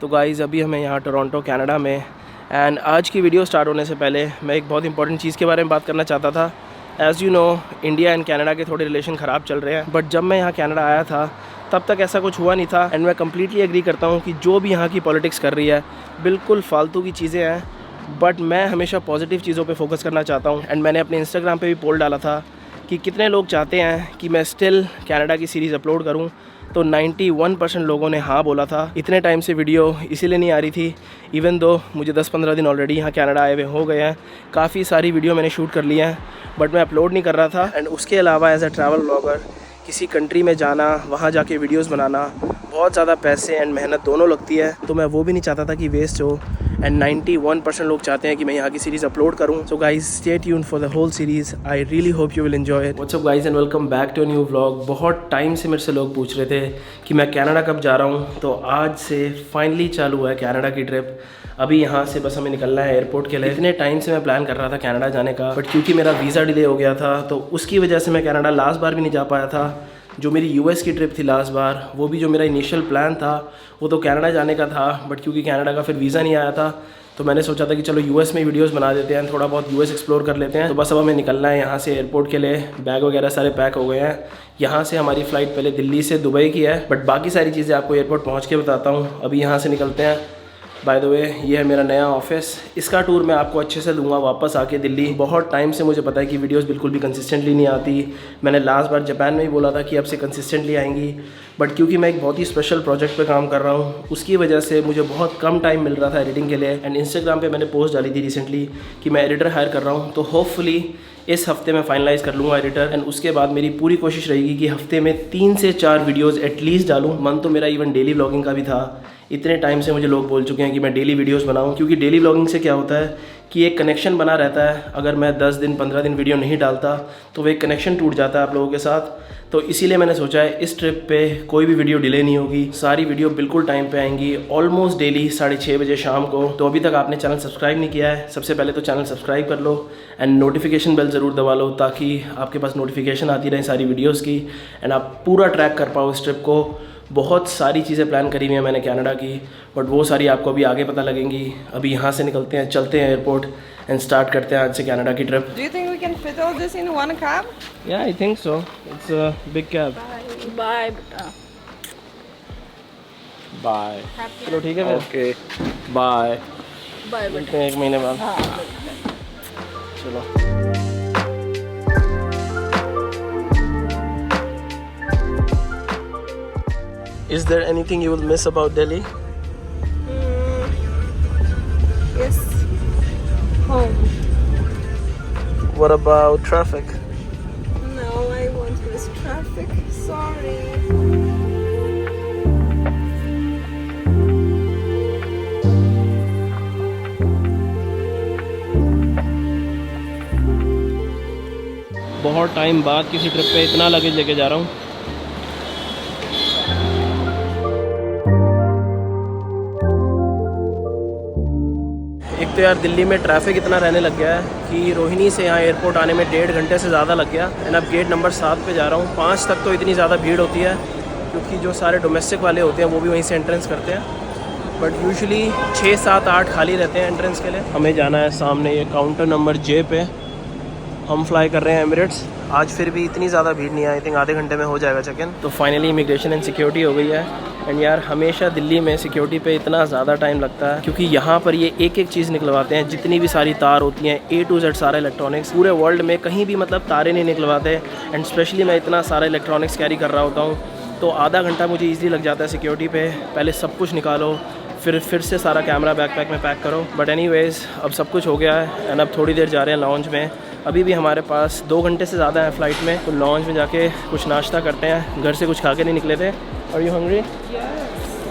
तो गाइज़ अभी हमें यहाँ टोरंटो कनाडा में एंड आज की वीडियो स्टार्ट होने से पहले मैं एक बहुत इंपॉर्टेंट चीज़ के बारे में बात करना चाहता था। As you know India and Canada के थोड़े रिलेशन ख़राब चल रहे हैं, बट जब मैं यहाँ कनाडा आया था तब तक ऐसा कुछ हुआ नहीं था। एंड मैं कम्प्लीटली एग्री करता हूँ कि जो भी यहाँ की पॉलिटिक्स कर रही है बिल्कुल फालतू की चीज़ें हैं, बट मैं हमेशा पॉजिटिव चीज़ों पे फोकस करना चाहता हूँ। एंड मैंने अपने इंस्टाग्राम पे भी पोल डाला था कि कितने लोग चाहते हैं कि मैं स्टिल कनाडा की सीरीज़ अपलोड करूँ, तो 91% लोगों ने हाँ बोला था। इतने टाइम से वीडियो इसीलिए नहीं आ रही थी, इवन दो मुझे 10-15 दिन ऑलरेडी यहाँ कनाडा आए हुए हो गए हैं। काफ़ी सारी वीडियो मैंने शूट कर लिया है, बट मैं अपलोड नहीं कर रहा था। एंड उसके अलावा एज अ ट्रैवल ब्लॉगर किसी कंट्री में जाना, वहाँ जाके वीडियोस बनाना, बहुत ज़्यादा पैसे एंड मेहनत दोनों लगती है, तो मैं वो भी नहीं चाहता था कि वेस्ट हो। एंड 91% लोग चाहते हैं कि मैं यहाँ की सीरीज़ अपलोड करूँ। So guys stay tuned for the whole series. I really hope you will enjoy it. What's up guys and welcome back to a new vlog. बहुत टाइम से मेरे से लोग पूछ रहे थे कि मैं कनाडा कब जा रहा हूँ, तो आज से फाइनली चालू हुआ है कनाडा की ट्रिप। अभी यहाँ से बस हमें निकलना है एयरपोर्ट के लिए। इतने टाइम से मैं प्लान कर रहा था कनाडा जाने का, बट क्योंकि मेरा वीज़ा डिले हो गया था तो उसकी वजह से मैं कनाडा लास्ट बार भी नहीं जा पाया था। जो मेरी यूएस की ट्रिप थी लास्ट बार, वो भी जो मेरा इनिशियल प्लान था वो तो कनाडा जाने का था, बट क्योंकि कनाडा का फिर वीज़ा नहीं आया था तो मैंने सोचा था कि चलो यूएस में वीडियोस बना देते हैं, थोड़ा बहुत यूएस एक्सप्लोर कर लेते हैं। तो बस अब हमें निकलना है यहाँ से एयरपोर्ट के लिए। बैग वगैरह सारे पैक हो गए हैं। यहाँ से हमारी फ़्लाइट पहले दिल्ली से दुबई की है, बट बाकी सारी चीज़ें आपको एयरपोर्ट पहुँच के बताता हूँ। अभी यहाँ से निकलते हैं। बाय द वे ये है मेरा नया ऑफिस, इसका टूर मैं आपको अच्छे से दूंगा वापस आके दिल्ली। बहुत टाइम से मुझे पता है कि वीडियोस बिल्कुल भी कंसिस्टेंटली नहीं आती। मैंने लास्ट बार जापान में ही बोला था कि अब से कंसिस्टेंटली आएंगी, बट क्योंकि मैं एक बहुत ही स्पेशल प्रोजेक्ट पे काम कर रहा हूँ उसकी वजह से मुझे बहुत कम टाइम मिल रहा था एडिटिंग के लिए। एंड इंस्टाग्राम पे मैंने पोस्ट डाली थी रिसेंटली कि मैं एडिटर हायर कर रहा हूँ, तो होपफुली इस हफ्ते मैं फाइनलाइज़ कर लूँगा एडिटर। एंड उसके बाद मेरी पूरी कोशिश रहेगी कि हफ्ते में 3 से 4 वीडियोज़ एटलीस्ट डालूँ। मन तो मेरा इवन डेली व्लॉगिंग का भी था। इतने टाइम से मुझे लोग बोल चुके हैं कि मैं डेली वीडियोस बनाऊं, क्योंकि डेली व्लॉगिंग से क्या होता है कि एक कनेक्शन बना रहता है। अगर मैं 10 दिन 15 दिन वीडियो नहीं डालता तो वो एक कनेक्शन टूट जाता है आप लोगों के साथ। तो इसीलिए मैंने सोचा है इस ट्रिप पे कोई भी वीडियो डिले नहीं होगी, सारी वीडियो बिल्कुल टाइम पे आएंगी, ऑलमोस्ट डेली 6:30 बजे शाम को। तो अभी तक आपने चैनल सब्सक्राइब नहीं किया है, सबसे पहले तो चैनल सब्सक्राइब कर लो एंड नोटिफिकेशन बेल ज़रूर दबा लो, ताकि आपके पास नोटिफिकेशन आती रहे सारी वीडियोज़ की एंड आप पूरा ट्रैक कर पाओ इस ट्रिप को। बहुत सारी चीज़ें प्लान करी हुई हैं मैंने कनाडा की, बट वो सारी आपको अभी आगे पता लगेंगी। अभी यहाँ से निकलते हैं, चलते हैं एयरपोर्ट एंड स्टार्ट करते हैं आज से कनाडा की trip. Do you think we can fit all this in one cab? Yeah, I think so. It's a big cab. Bye. Bye. चलो ठीक है फिर। Okay bye. Bye. मिलते हैं 1 महीने बाद। चलो। Is there anything you will miss about Delhi? Yes. Home. What about traffic? No, I won't miss traffic. Sorry. बहुत टाइम बाद किसी ट्रिप पे इतना लगेज लेके जा रहा हूँ। एक तो यार दिल्ली में ट्रैफिक इतना रहने लग गया है कि रोहिणी से यहाँ एयरपोर्ट आने में 1.5 घंटे से ज़्यादा लग गया। एंड अब गेट नंबर 7 पे जा रहा हूँ। 5 तक तो इतनी ज़्यादा भीड़ होती है क्योंकि जो सारे डोमेस्टिक वाले होते हैं वो भी वहीं से एंट्रेंस करते हैं, बट यूजुअली 6, 7, 8 खाली रहते हैं एंट्रेंस के लिए। हमें जाना है सामने ये काउंटर नंबर J पे। हम फ्लाई कर रहे हैं एमिरेट्स। आज फिर भी इतनी ज़्यादा भीड़ नहीं है, आई थिंक आधे घंटे में हो जाएगा चेक इन। तो फाइनली इमिग्रेशन एंड सिक्योरिटी हो गई है। एंड यार हमेशा दिल्ली में सिक्योरिटी पे इतना ज़्यादा टाइम लगता है क्योंकि यहाँ पर ये एक एक चीज़ निकलवाते हैं, जितनी भी सारी तार होती हैं A to Z सारा इलेक्ट्रॉनिक्स। पूरे वर्ल्ड में कहीं भी मतलब तारे नहीं निकलवाते। एंड स्पेशली मैं इतना सारा इलेक्ट्रॉनिक्स कैरी कर रहा होता हूँ तो आधा घंटा मुझे ईज़िली लग जाता है सिक्योरिटी पे। पहले सब कुछ निकालो, फिर से सारा कैमरा बैकपैक में पैक करो। बट एनीवेज़ अब सब कुछ हो गया है एंड अब थोड़ी देर जा रहे हैं लॉन्च में। अभी भी हमारे पास 2 घंटे से ज़्यादा है फ़्लाइट में, तो लॉन्च में जाके कुछ नाश्ता करते हैं। घर से कुछ खा के नहीं निकले थे। Are you hungry?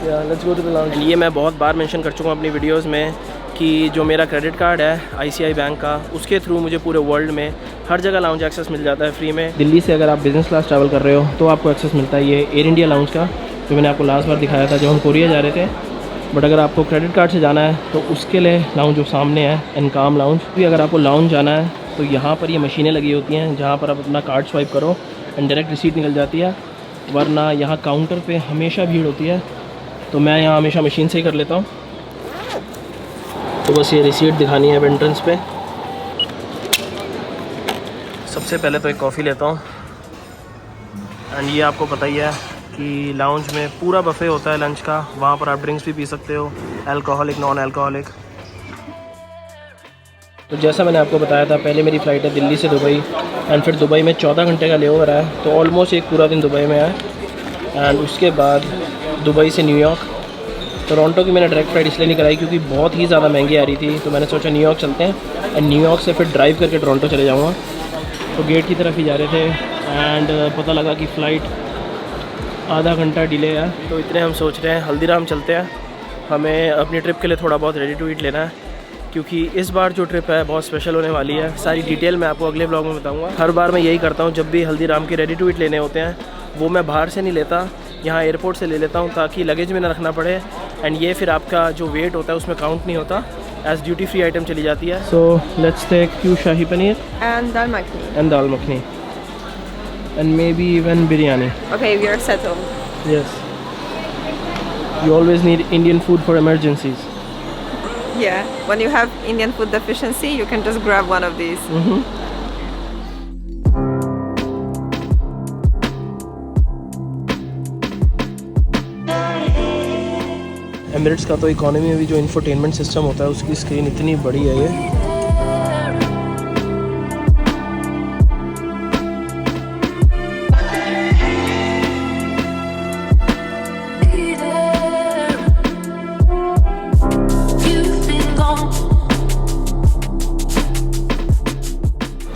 या let's go to the lunch. ये मैं बहुत बार मेंशन कर चुका हूँ अपनी वीडियोस में कि जो मेरा क्रेडिट कार्ड है ICI बैंक का, उसके थ्रू मुझे पूरे वर्ल्ड में हर जगह लाउंज एक्सेस मिल जाता है फ्री में। दिल्ली से अगर आप बिज़नेस क्लास ट्रैवल कर रहे हो तो आपको एक्सेस मिलता है ये एयर इंडिया लाउंज का, जो मैंने आपको लास्ट बार दिखाया था जब हम कोरिया जा रहे थे। बट अगर आपको क्रेडिट कार्ड से जाना है तो उसके लिए लाउंज जो सामने है एनकाम लाउंज भी, अगर आपको लाउंज जाना है तो यहाँ पर ये मशीनें लगी होती हैं जहाँ पर आप अपना कार्ड स्वाइप करो एंड डायरेक्ट रिसीट निकल जाती है। वरना यहाँ काउंटर पे हमेशा भीड़ होती है तो मैं यहाँ हमेशा मशीन से ही कर लेता हूँ। तो बस ये रिसीट दिखानी है एंट्रेंस पे। सबसे पहले तो एक कॉफ़ी लेता हूँ। एंड ये आपको पता ही है कि लाउंज में पूरा बफे होता है लंच का, वहाँ पर आप ड्रिंक्स भी पी सकते हो, अल्कोहलिक नॉन अल्कोहलिक। तो जैसा मैंने आपको बताया था, पहले मेरी फ़्लाइट है दिल्ली से दुबई, एंड फिर दुबई में 14 घंटे का लेओवर है, तो ऑलमोस्ट एक पूरा दिन दुबई में है। एंड उसके बाद दुबई से न्यूयॉर्क। टोरंटो की मैंने डायरेक्ट फ़्लाइट इसलिए नहीं कराई क्योंकि बहुत ही ज़्यादा महंगी आ रही थी, तो मैंने सोचा न्यूयॉर्क चलते हैं, एंड न्यूयॉर्क से फिर ड्राइव करके टोरंटो चले जाऊँगा। तो गेट की तरफ ही जा रहे थे, एंड पता लगा कि फ़्लाइट आधा घंटा डिले है। तो इतने हम सोच रहे हैं हल्दीराम चलते हैं, हमें अपनी ट्रिप के लिए थोड़ा बहुत रेडी टू ईट लेना है, क्योंकि इस बार जो ट्रिप है बहुत स्पेशल होने वाली है। सारी डिटेल मैं आपको अगले व्लॉग में बताऊंगा। हर बार मैं यही करता हूँ, जब भी हल्दीराम के रेडी टू ईट लेने होते हैं वो मैं बाहर से नहीं लेता, यहाँ एयरपोर्ट से ले लेता हूँ, ताकि लगेज में ना रखना पड़े, एंड ये फिर आपका जो वेट होता है उसमें काउंट नहीं होता, एज ड्यूटी फ्री आइटम चली जाती है। So let's take 2 shahi paneer And dal makhni. And dal makhni and maybe even biryani. Okay, we are settled. Yes. You always need Indian food for emergencies. Yeah, when you have Indian food deficiency, you can just grab one of these. Emirates का तो economy में भी जो infotainment system होता है उसकी screen इतनी बड़ी है ये।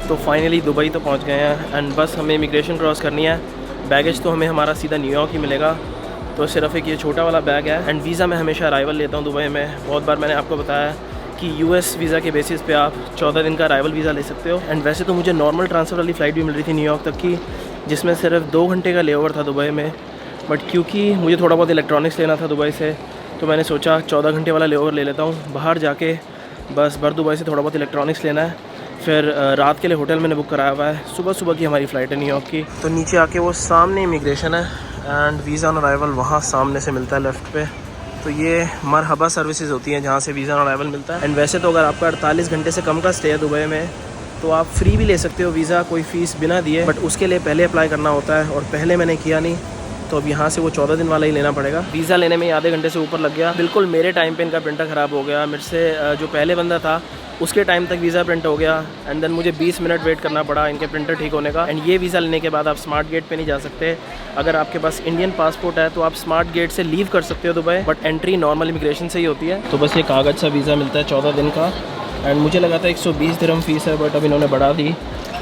तो फाइनली दुबई तो पहुंच गए हैं, एंड बस हमें इमिग्रेशन क्रॉस करनी है। बैगेज तो हमें हमारा सीधा न्यूयॉर्क ही मिलेगा, तो सिर्फ एक ये छोटा वाला बैग है। एंड वीज़ा मैं हमेशा अराइवल लेता हूँ दुबई में। बहुत बार मैंने आपको बताया कि यूएस वीज़ा के बेसिस पे आप 14 दिन का अराइवल वीज़ा ले सकते हो। एंड वैसे तो मुझे नॉर्मल ट्रांसफ़र वाली फ़्लाइट भी मिल रही थी न्यूयॉर्क तक की, जिसमें सिर्फ 2 घंटे का लेओवर था दुबई में, बट क्योंकि मुझे थोड़ा बहुत इलेक्ट्रॉनिक्स लेना था दुबई से, तो मैंने सोचा 14 घंटे वाला लेओवर ले लेता हूँ। बाहर जाके बस भर दुबई से थोड़ा बहुत इलेक्ट्रॉनिक्स लेना है, फिर रात के लिए होटल मैंने बुक कराया हुआ है। सुबह सुबह की हमारी फ़्लाइट है न्यूयॉर्क की। तो नीचे आके वो सामने इमिग्रेशन है, एंड वीज़ा ऑन अराइवल वहाँ सामने से मिलता है लेफ़्ट पे। तो ये मरहबा सर्विसेज होती हैं जहाँ से वीज़ा ऑन अराइवल मिलता है। एंड वैसे तो अगर आपका 48 घंटे से कम का स्टे है दुबई में, तो आप फ्री भी ले सकते हो वीज़ा, कोई फ़ीस बिना दिए, बट उसके लिए पहले अप्लाई करना होता है, और पहले मैंने किया नहीं, तो अब यहाँ से वो 14 दिन वाला ही लेना पड़ेगा। वीज़ा लेने में आधे घंटे से ऊपर लग गया। बिल्कुल मेरे टाइम पे इनका प्रिंटर ख़राब हो गया। मेरे से जो पहले बंदा था उसके टाइम तक वीज़ा प्रिंट हो गया, एंड देन मुझे 20 मिनट वेट करना पड़ा इनके प्रिंटर ठीक होने का। एंड ये वीज़ा लेने के बाद आप स्मार्ट गेट पे नहीं जा सकते। अगर आपके पास इंडियन पासपोर्ट है तो आप स्मार्ट गेट से लीव कर सकते हो Dubai, but entry normal immigration से ही होती है। तो बस ये कागज़ सा वीज़ा मिलता है 14 दिन का, एंड मुझे लगा था 120 दिरहम फ़ीस है, बट अब इन्होंने बढ़ा दी,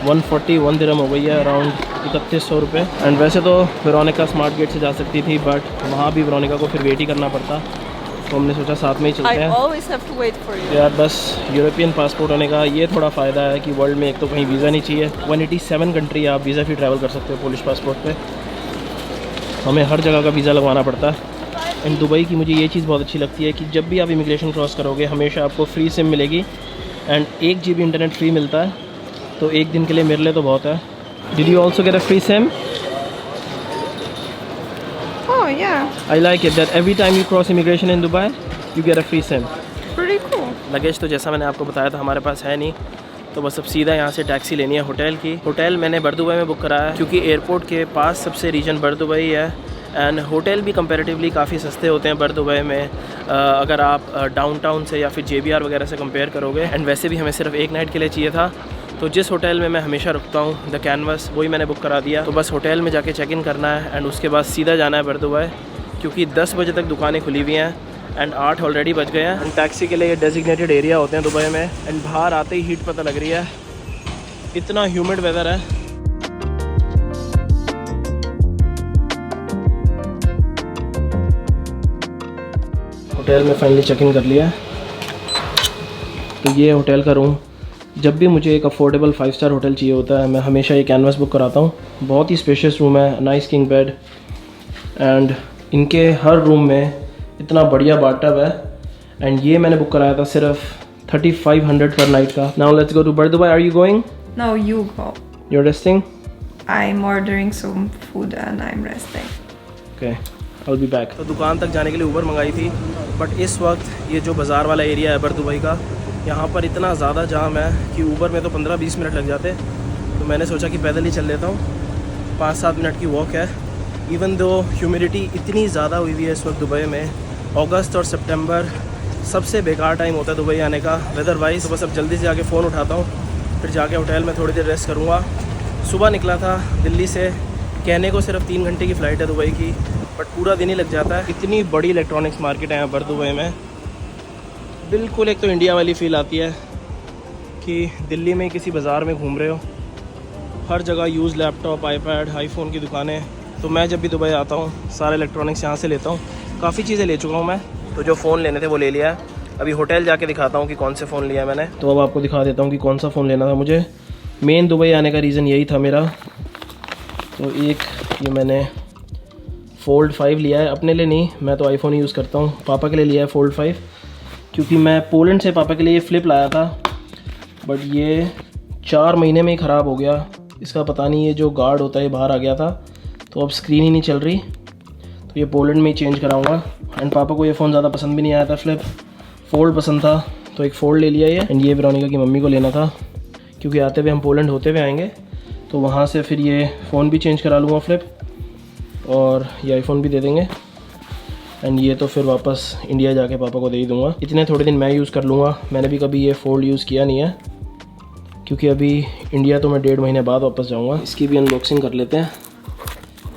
141 दिरहम हो गई है, अराउंड 3100 रुपये। एंड वैसे तो वेरोनिका स्मार्ट गेट से जा सकती थी, बट वहाँ भी वेरोनिका को फिर वेट ही करना पड़ता, तो हमने सोचा साथ में ही चलते हैं। I always have to wait for you. यार बस यूरोपियन पासपोर्ट होने का ये थोड़ा फ़ायदा है कि वर्ल्ड में एक तो कहीं वीज़ा नहीं चाहिए, 187 कंट्री आप वीज़ा फ्री ट्रैवल कर सकते हो पोलिश पासपोर्ट पे। हमें हर जगह का वीज़ा लगवाना पड़ता है। एंड दुबई की मुझे ये चीज़ बहुत अच्छी लगती है कि जब भी आप इमिग्रेशन क्रॉस करोगे हमेशा आपको फ्री सिम मिलेगी, एंड 1 GB इंटरनेट फ्री मिलता है, तो एक दिन के लिए मेरे लिए तो बहुत है। Did you also get a free SIM? Oh yeah, I like it that every time you cross immigration in Dubai, you get a free SIM. pretty cool. Luggage तो जैसा मैंने आपको बताया था हमारे पास है नहीं, तो बस अब सीधा यहाँ से टैक्सी लेनी है होटल की। होटल मैंने बर दुबई में बुक कराया है, क्योंकि एयरपोर्ट के पास सबसे रीजन बर दुबई है, एंड होटल भी कंपैरेटिवली काफ़ी सस्ते होते हैं बर दुबई में, अगर आप डाउनटाउन से या फिर JBR वगैरह से कंपेयर करोगे। एंड वैसे भी हमें सिर्फ एक नाइट के लिए चाहिए था, तो जिस होटल में मैं हमेशा रुकता हूँ द कैनवस, वही मैंने बुक करा दिया। तो बस होटल में जाके चेक इन करना है, एंड उसके बाद सीधा जाना है बर दुबई, क्योंकि 10 बजे तक दुकानें खुली हुई हैं, एंड 8 ऑलरेडी बज गए हैं। एंड टैक्सी के लिए ये डेजिग्नेटेड एरिया होते हैं दुबई में। एंड बाहर आते ही हीट पता लग रही है, इतना ह्यूमिड वेदर है। होटल में फाइनली चेक इन कर लिया। तो ये होटल का रूम। जब भी मुझे एक अफोर्डेबल 5 स्टार होटल चाहिए होता है, मैं हमेशा ये कैनवस बुक कराता हूँ। बहुत ही स्पेशियस रूम है, नाइस किंग बेड, एंड इनके हर रूम में इतना बढ़िया बाथटब है। एंड ये मैंने बुक कराया था सिर्फ 3500 पर नाइट का। Now let's go to Bur Dubai. Are you going? No, you go. You're resting? I'm ordering some food and I'm resting. Okay. I'll be back. तो दुकान तक जाने के लिए ऊबर मंगाई थी, बट इस वक्त ये जो बाज़ार वाला एरिया है बर दुबई का, यहाँ पर इतना ज़्यादा जाम है कि ऊबर में तो 15-20 मिनट लग जाते। तो मैंने सोचा कि पैदल ही चल लेता हूँ। 5-7 मिनट की वॉक है। इवन दो ह्यूमिडिटी इतनी ज़्यादा हुई हुई है इस वक्त दुबई में। अगस्त और सितंबर सबसे बेकार टाइम होता है दुबई आने का वेदर वाइज। तो बस अब जल्दी से जाके फ़ोन उठाता हूँ, फिर जाके होटल में थोड़ी देर रेस्ट करूँगा। सुबह निकला था दिल्ली से, कहने को सिर्फ 3 घंटे की फ़्लाइट है दुबई की, बट पूरा दिन ही लग जाता है। इतनी बड़ी इलेक्ट्रॉनिक्स मार्केट है यहाँ पर दुबई में। बिल्कुल एक तो इंडिया वाली फ़ील आती है कि दिल्ली में किसी बाज़ार में घूम रहे हो। हर जगह यूज़ लैपटॉप, आईपैड, आईफोन की दुकानें। तो मैं जब भी दुबई आता हूँ सारे इलेक्ट्रॉनिक्स यहाँ से लेता हूँ। काफ़ी चीज़ें ले चुका हूँ मैं, तो जो फ़ोन लेने थे वो ले लिया है। अभी होटल जाके दिखाता हूँ कि कौन से फ़ोन लिया है मैंने। तो अब आपको दिखा देता हूँ कि कौन सा फ़ोन लेना था मुझे। मेन दुबई आने का रीज़न यही था मेरा। तो एक ये मैंने Fold 5 लिया है, अपने लिए नहीं, मैं तो आईफोन ही यूज़ करता हूँ। पापा के लिए लिया है Fold 5, क्योंकि मैं पोलैंड से पापा के लिए ये फ़्लिप लाया था, बट ये 4 महीने में ही ख़राब हो गया। इसका पता नहीं, ये जो गार्ड होता है बाहर आ गया था, तो अब स्क्रीन ही नहीं चल रही। तो ये पोलैंड में ही चेंज कराऊंगा। एंड पापा को ये फ़ोन ज़्यादा पसंद भी नहीं आया था फ़्लिप, फोल्ड पसंद था, तो एक फ़ोल्ड ले लिया ये। एंड ये वेरोनिका की मम्मी को लेना था, क्योंकि आते हुए हम पोलैंड होते हुए आएंगे, तो वहाँ से फिर ये फ़ोन भी चेंज करा लूँगा फ़्लिप, और ये आईफोन भी दे देंगे। एंड ये तो फिर वापस इंडिया जाके पापा को दे ही दूँगा। इतने थोड़े दिन मैं यूज़ कर लूँगा। मैंने भी कभी ये फ़ोल्ड यूज़ किया नहीं है, क्योंकि अभी इंडिया तो मैं 1.5 महीने बाद वापस जाऊँगा। इसकी भी अनबॉक्सिंग कर लेते हैं,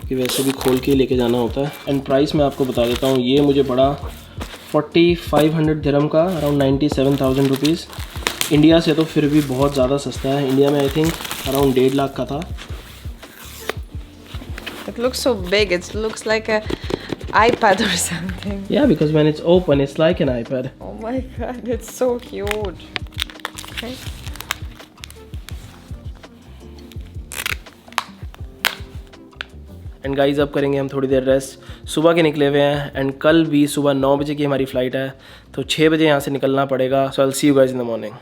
कि वैसे भी खोल के ही लेके जाना होता है। एंड प्राइस मैं आपको बता देता हूँ, ये मुझे पड़ा 4500 दिरहम का, अराउंड 97,000 रुपीज़। इंडिया से तो फिर भी बहुत ज़्यादा सस्ता है। इंडिया में आई थिंक अराउंड 1.5 लाख का था। It looks so big. It looks like a iPad or something. Yeah, because when it's open, it's like an iPad. Oh my god, it's so cute. Okay. And guys अब करेंगे हम थोड़ी देर rest. सुबह के निकले हुए हैं, एंड कल भी सुबह 9 बजे की हमारी फ़्लाइट है, तो 6 बजे यहाँ से निकलना पड़ेगा। So I will see you guys in the morning.